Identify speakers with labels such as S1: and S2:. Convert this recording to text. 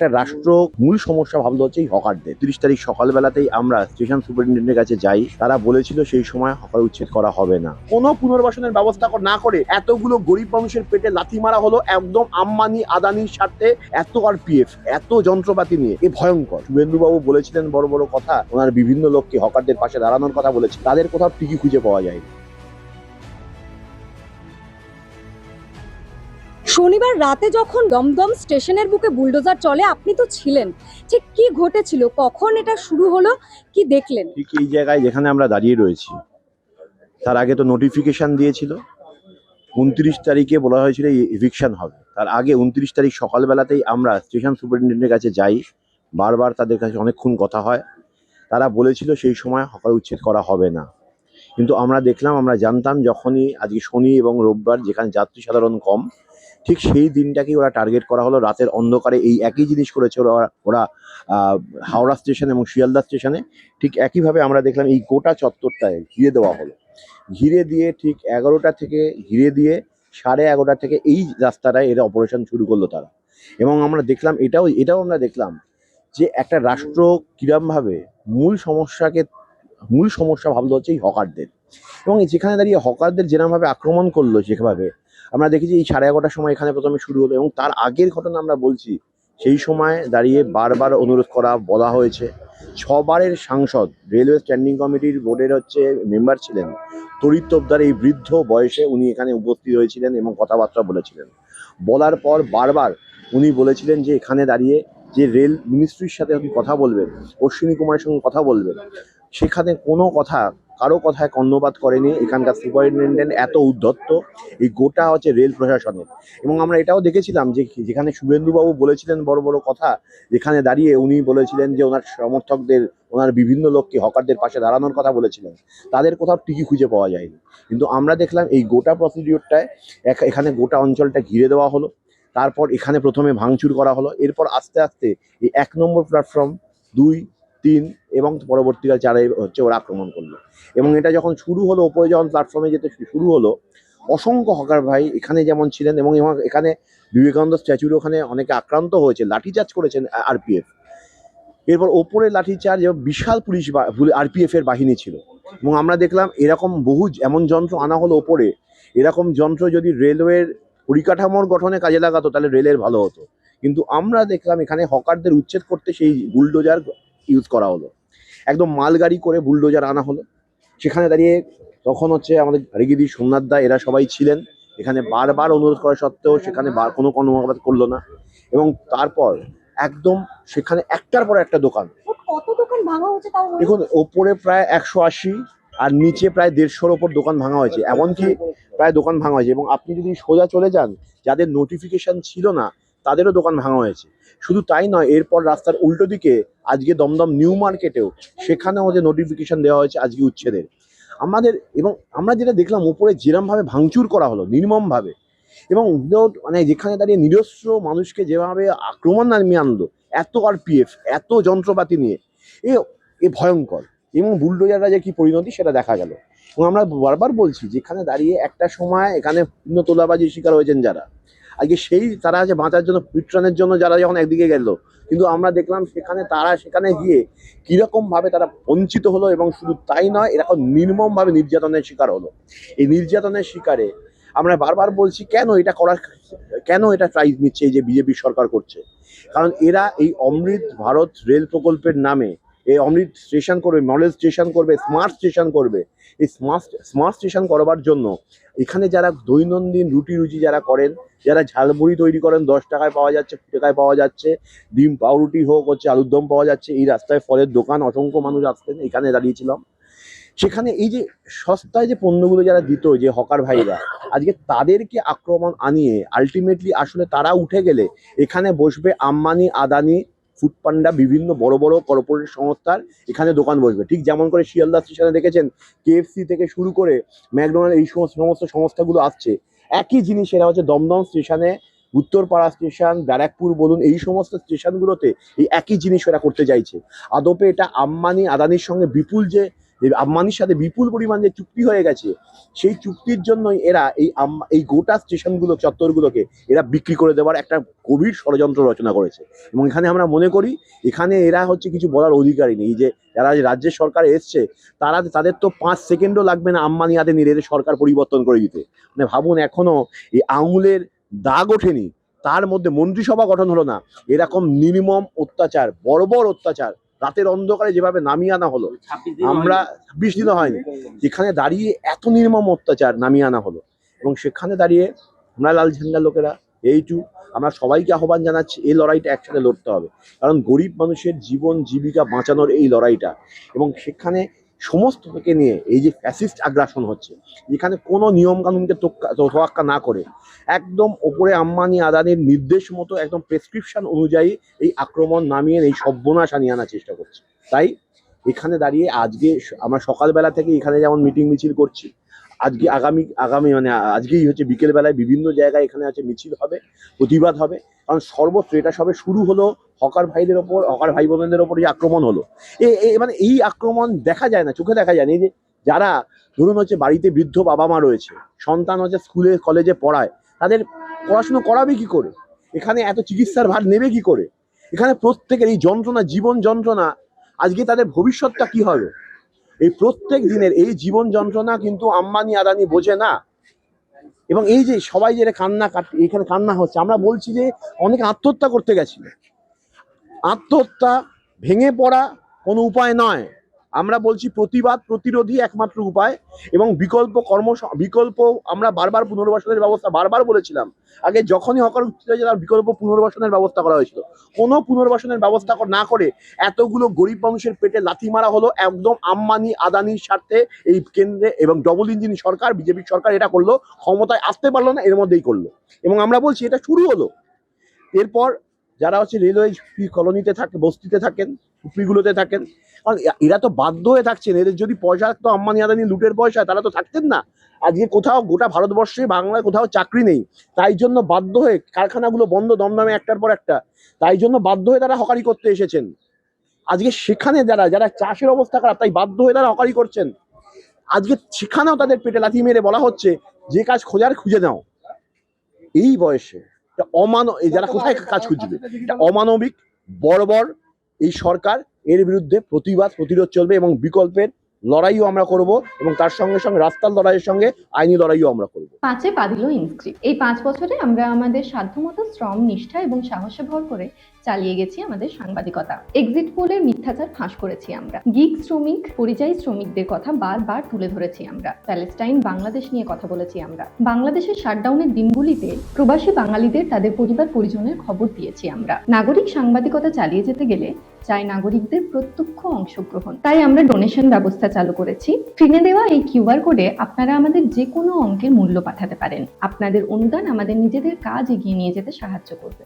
S1: একটা রাষ্ট্র মূল সমস্যা ভাবলো হচ্ছে এই হকারদের। ৩০ তারিখ সকালবেলাতেই আমরা স্টেশন সুপারিনটেন্ডেন্টের কাছে যাই। তারা বলেছিল সেই সময় হকার উচ্ছেদ করা হবে না। কোনো পুনর্বাসনের ব্যবস্থা না করে এতগুলো গরিব মানুষের পেটে লাথি মারা হলো একদম আম্বানি আদানির স্বার্থে। এত আরপিএফ, এত যন্ত্রপাতি নিয়ে, এ ভয়ঙ্কর। শুভেন্দুবাবু বলেছিলেন বড় বড় কথা, ওনার বিভিন্ন লোককে হকারদের পাশে দাঁড়ানোর কথা বলেছে, তাদের কোথাও টিকি খুঁজে পাওয়া যায়নি।
S2: শনিবার রাতে যখন দমদম স্টেশনের বুকে বুলডোজার চলে, আপনি তো ছিলেন, ঠিক কি ঘটেছিল, কখন এটা শুরু হলো, কি দেখলেন?
S1: ঠিক এই জায়গায় যেখানে আমরা দাঁড়িয়ে রয়েছি, তার আগে তো নোটিফিকেশন দিয়েছিল। ২৯ তারিখে বলা হয়েছিল ইভিকশন হবে। তার আগে ২৯ তারিখ সকালবেলাতেই আমরা স্টেশন সুপারিনটেন্ডেন্টের কাছে যাই। বারবার তাদের কাছে অনেকক্ষণ কথা হয়। তারা বলেছিল সেই সময় হকার উচ্ছেদ করা হবে না। কিন্তু আমরা দেখলাম, আমরা জানতাম যখনই আজকে শনি এবং রোববার, যেখানে যাত্রী সাধারণ কম, ঠিক সেই দিনটাকেই ওরা টার্গেট করা হলো। রাতের অন্ধকারে এই একই জিনিস করেছে ওরা ওরা হাওড়া স্টেশন এবং শিয়ালদা স্টেশনে। ঠিক একইভাবে আমরা দেখলাম এই গোটা চত্বরটায় ঘিরে দেওয়া হলো। ঘিরে দিয়ে ঠিক ১১টা থেকে ঘিরে দিয়ে ১১:৩০ থেকে এই রাস্তাটায় এরা অপারেশন শুরু করলো তারা। এবং আমরা দেখলাম, এটাও আমরা দেখলাম যে একটা রাষ্ট্র কিরমভাবে মূল সমস্যা ভাবলো হচ্ছে এই হকারদের। এবং যেখানে দাঁড়িয়ে হকারদের যেরকমভাবে আক্রমণ করলো, যেভাবে আমরা দেখেছি এই 11:30টার সময় এখানে প্রথমে শুরু হলো। এবং তার আগের ঘটনা আমরা বলছি, সেই সময় দাঁড়িয়ে বারবার অনুরোধ বলা হয়েছে। ৬বারের সাংসদ, রেলওয়ে স্ট্যান্ডিং কমিটির বোর্ডের মেম্বার ছিলেন তড়িৎ তোপদার। এই বৃদ্ধ বয়সে উনি এখানে উপস্থিত হয়েছিলেন এবং কথাবার্তা বলেছিলেন। বলার পর বারবার উনি বলেছিলেন যে এখানে দাঁড়িয়ে যে রেল মিনিস্ট্রির সাথে আপনি কথা বলবেন, অশ্বিনী কুমারের সঙ্গে কথা বলবেন, সেখানে কারো কথায় কর্ণপাত করেনি এখানকার সুপারিনটেন্ডেন্ট। এত উদ্ধত্ত এই গোটা রেল প্রশাসনের। এবং আমরা এটাও দেখেছিলাম যে যেখানে শুভেন্দুবাবু বলেছিলেন বড় বড় কথা, যেখানে দাঁড়িয়ে উনি বলেছিলেন যে ওনার সমর্থকদের, ওনার বিভিন্ন লোককে হকারদের পাশে দাঁড়ানোর কথা বলেছিলেন, তাদের কোথাও টিকি খুঁজে পাওয়া যায়নি। কিন্তু আমরা দেখলাম এই গোটা প্রসিডিওরটায় এখানে গোটা অঞ্চলটা ঘিরে দেওয়া হলো। তারপর এখানে প্রথমে ভাঙচুর করা হলো। এরপর আস্তে আস্তে এই ১ নম্বর প্ল্যাটফর্ম, ২, ৩ এবং পরবর্তীকাল ৪ ওরা আক্রমণ করলো। এবং এটা যখন শুরু হলো, ওপরে যখন প্ল্যাটফর্মে যেতে শুরু হলো, অসংখ্য হকার ভাই এখানে যেমন ছিলেন, এবং এখানে বিবেকানন্দ স্ট্যাচুর ওখানে অনেকে আক্রান্ত হয়েছে, লাঠিচার্জ করেছেন আরপিএফ। এরপর ওপরে লাঠিচার্জ এবং বিশাল আরপিএফ এর বাহিনী ছিল। এবং আমরা দেখলাম এরকম এমন যন্ত্র আনা হলো ওপরে। এরকম যন্ত্র যদি রেলওয়ের পরিকাঠামোর গঠনে কাজে লাগাতো তাহলে রেলের ভালো হতো। কিন্তু আমরা দেখলাম এখানে হকারদের উচ্ছেদ করতে সেই বুলডোজার ইউজ করা হলো। একদম মালগাড়ি করে বুলডোজার আনা হলো। সেখানে দাঁড়িয়ে তখন আমাদের রেগিদি, সোমনাথ দা, এরা সবাই ছিলেন এখানে। বারবার অনুরোধ করা সত্ত্বেও সেখানে কোনো কর্মকাণ্ড করলো না। এবং তারপর একদম সেখানে একটার পর একটা দোকান।
S2: কত দোকান ভাঙা হয়েছে তাও?
S1: দেখুন, ওপরে প্রায় ১৮০ আর নিচে প্রায় ১৫০-র ওপর দোকান ভাঙা হয়েছে। এমনকি প্রায় দোকান ভাঙা হয়েছে। এবং আপনি যদি সোজা চলে যান, যাদের নোটিফিকেশন ছিল না তাদেরও দোকান ভাঙা হয়েছে। শুধু তাই নয়, এরপর রাস্তার উল্টো দিকে আজকে দমদম নিউ মার্কেটেও, সেখানেও যে নোটিফিকেশন দেওয়া হয়েছে আজকে উচ্ছেদের। এবং আমরা যেটা দেখলাম, উপরে যেরমভাবে ভাঙচুর করা হলো নির্মমভাবে, এবং যেখানে দাঁড়িয়ে নিরস্ত্র মানুষকে যেভাবে আক্রমণ নামিয়ে আনলো, এত আরপিএফ, এত যন্ত্রপাতি নিয়ে, এ এ ভয়ঙ্কর। এবং বুলডোজাররা যে কি পরিণতি সেটা দেখা গেল। এবং আমরা বারবার বলছি, যেখানে দাঁড়িয়ে একটা সময় এখানে পূর্ণ তোলাবাজির শিকার হয়েছেন যারা, আজকে তারা বাঁচার জন্য, পিট্রানের জন্য যারা যখন একদিকে গেল, কিন্তু আমরা দেখলাম সেখানে গিয়ে কিরকম ভাবে তারা বঞ্চিত হলো। এবং শুধু তাই নয়, এরকম নির্মমভাবে নির্যাতনের শিকার হলো। এই নির্যাতনের শিকারে আমরা বারবার বলছি, কেন এটা ট্রাই নিচ্ছে এই যে বিজেপি সরকার করছে। কারণ এরা এই অমৃত ভারত রেল প্রকল্পের নামে এই অমৃত স্টেশন করবে, মডেল স্টেশন করবে, স্মার্ট স্টেশন করবে। এই স্মার্ট স্টেশন করবার জন্য এখানে যারা দৈনন্দিন রুটি যারা করেন, যারা ঝালমুড়ি তৈরি করেন, 10 টাকায় পাওয়া যাচ্ছে, 20 টাকায় পাওয়া যাচ্ছে, ডিম পাউরুটি হোক, আলুর দম পাওয়া যাচ্ছে, এই রাস্তায় ফলের দোকান, অসংখ্য মানুষ আসতেন, এখানে দাঁড়িয়েছিলাম। সেখানে এই যে সস্তায় যে পণ্যগুলো যারা দিত, যে হকার ভাইরা, আজকে তাদেরকে আক্রমণ আনিয়ে আলটিমেটলি আসলে তারা উঠে গেলে এখানে বসবে আম্বানি, আদানি, ফুডপান্ডা, বিভিন্ন বড় বড় কর্পোরেট সংস্থার এখানে দোকান বসবে। ঠিক যেমন করে শিয়ালদা স্টেশনে দেখেছেন কেএফসি থেকে শুরু করে ম্যাকডোনাল্ড, এই সমস্ত সংস্থাগুলো আসছে। একই জিনিস এরা দমদম স্টেশনে, উত্তরপাড়া স্টেশন, ব্যারাকপুর বলুন, এই সমস্ত স্টেশনগুলোতে এই একই জিনিস এরা করতে চাইছে। আদপে এটা আম্বানি আদানির সঙ্গে বিপুল যে যে আম্বানির সাথে বিপুল পরিমাণ যে চুক্তি হয়ে গেছে, সেই চুক্তির জন্যই এরা এই গোটা স্টেশনগুলো চত্বরগুলোকে এরা বিক্রি করে দেওয়ার একটা গভীর ষড়যন্ত্র রচনা করেছে। এবং এখানে আমরা মনে করি এখানে এরা হচ্ছে কিছু বলার অধিকারী নেই। যে যারা রাজ্যের সরকারে এসছে তাদের তো 5 সেকেন্ডও লাগবে না আম্বানি আদানি এদের সরকার পরিবর্তন করে দিতে। মানে ভাবুন, এখনো এই আঙুলের দাগ ওঠেনি, তার মধ্যে মন্ত্রিসভা গঠন হলো না, এরকম নির্মম অত্যাচার, বর্বর অত্যাচার রাতের অন্ধকারে যেভাবে নামিয়ে আনা হলো, আমরা 26 দিনও হয়নি, যেখানে দাঁড়িয়ে এত নির্মম অত্যাচার নামিয়ে আনা হলো। এবং সেখানে দাঁড়িয়ে আমরা লাল ঝান্ডার লোকেরা আমরা সবাইকে আহ্বান জানাচ্ছি, এই লড়াইটা একসাথে লড়তে হবে। কারণ গরিব মানুষের জীবন জীবিকা বাঁচানোর এই লড়াইটা, এবং সেখানে সমস্ত থেকে নিয়ে এই যে ফ্যাসিস্ট আগ্রাসন হচ্ছে, যেখানে কোনো নিয়ম কানুনকে তোয়াক্কা না করে একদম ওপরে আম্বানি আদানির নির্দেশ মতো একদম প্রেসক্রিপশন অনুযায়ী এই আক্রমণ নামিয়ে এই সর্বনাশ আনিয়ে আনার চেষ্টা করছে। তাই এখানে দাঁড়িয়ে আজকে আমরা সকালবেলা থেকে এখানে যেমন মিটিং মিছিল করছি, আগামী মানে আজকেই হচ্ছে বিকেলবেলায় বিভিন্ন জায়গায় এখানে আছে মিছিল হবে, প্রতিবাদ হবে। কারণ সর্বত্র এটা সবে শুরু হলো, হকার ভাই বোনদের ওপর যে আক্রমণ হলো, মানে এই আক্রমণ দেখা যায় না, চোখে দেখা যায় না। এই যে যারা ধরুন হচ্ছে বাড়িতে বৃদ্ধ বাবা মা রয়েছে, সন্তান হচ্ছে স্কুলে কলেজে পড়ায়, তাদের পড়াশুনো করাবে কি করে? এখানে এত চিকিৎসার ভার নেবে কি করে? এখানে প্রত্যেকের এই যন্ত্রণা, জীবন যন্ত্রণা, আজকে তাদের ভবিষ্যৎটা কি হবে? এই প্রত্যেক দিনের এই জীবন যন্ত্রণা কিন্তু আম্বানি আদানি বোঝে না। এবং এই যে সবাই যে এখানে কান্না হচ্ছে, আমরা বলছি যে অনেকে আত্মহত্যা করতে গেছিল। আত্মহত্যা, ভেঙে পড়া কোনো উপায় নয়। আমরা বলছি প্রতিবাদ প্রতিরোধী একমাত্র উপায়। এবং বিকল্প আমরা বারবার পুনর্বাসনের ব্যবস্থা বারবার বলেছিলাম। আগে যখনই হকার উঠতে হয়েছে তার বিকল্প পুনর্বাসনের ব্যবস্থা করা হয়েছিল। কোনো পুনর্বাসনের ব্যবস্থা না করে এতগুলো গরিব মানুষের পেটে লাথি মারা হলো একদম আম্বানি আদানির স্বার্থে। এই কেন্দ্রে এবং ডবল ইঞ্জিন সরকার, বিজেপি সরকার এটা করলো, ক্ষমতায় আসতে পারলো না, এর মধ্যেই করলো। এবং আমরা বলছি এটা শুরু হলো। এরপর যারা হচ্ছে রেলওয়ে কলোনিতে থাকে, বস্তিতে থাকেন, ঝুপড়িগুলোতে থাকেন, কারণ এরা তো বাধ্য হয়ে থাকছেন। এদের যদি পয়সা তো আম্বানি আদানি লুটের পয়সা, তারা তো থাকতেন না। আজকে কোথাও গোটা ভারতবর্ষে বাংলায় কোথাও চাকরি নেই, তাই জন্য বাধ্য হয়ে কারখানাগুলো বন্ধ দমদমে একটার পর একটা, তাই জন্য বাধ্য হয়ে তারা হকারি করতে এসেছেন। আজকে সেখানে যারা চাষের অবস্থা খারাপ, তাই বাধ্য হয়ে তারা হকারি করছেন। আজকে সেখানেও তাদের পেটে লাথি মেরে বলা হচ্ছে যে কাজ খোঁজার খুঁজে নাও। এই বয়সে যারা কোথায় কাজ খুঁজবে? এটা অমানবিক, বর্বর এই সরকার। এর বিরুদ্ধে প্রতিরোধ চলবে এবং বিকল্পের লড়াইও আমরা করব, এবং তার সঙ্গে সঙ্গে রাস্তার লড়াইয়ের সঙ্গে আইনি লড়াইও আমরা করব।
S3: 5-এ পা দিল ইনস্ক্রিপ্ট। এই 5 বছরে আমরা আমাদের সাধ্যমতো শ্রম, নিষ্ঠা এবং সাহসে ভর করে চালিয়ে গেছি আমাদের সাংবাদিকতা। এক্সিট পোলের মিথ্যাচার ফাঁস করেছি আমরা। গিগ শ্রমিক, পরিযায়ী শ্রমিকদের কথা বারবার তুলে ধরেছি আমরা। প্যালেস্টাইন, বাংলাদেশ নিয়ে কথা বলেছি আমরা। বাংলাদেশের শাটডাউনের দিনগুলিতে প্রবাসী বাঙালিদের তাদের পরিবার পরিজনের খবর দিয়েছি আমরা। নাগরিক সাংবাদিকতা চালিয়ে যেতে গেলে চাই নাগরিকদের প্রত্যক্ষ অংশগ্রহণ। তাই আমরা ডোনেশন ব্যবস্থা চালু করেছি। স্ক্রিনে দেওয়া এই কিউআর কোডে আপনারা আমাদের যে কোনো অঙ্কের মূল্য পাঠাতে পারেন। আপনাদের অনুদান আমাদের নিজেদের কাজ এগিয়ে নিয়ে যেতে সাহায্য করবে।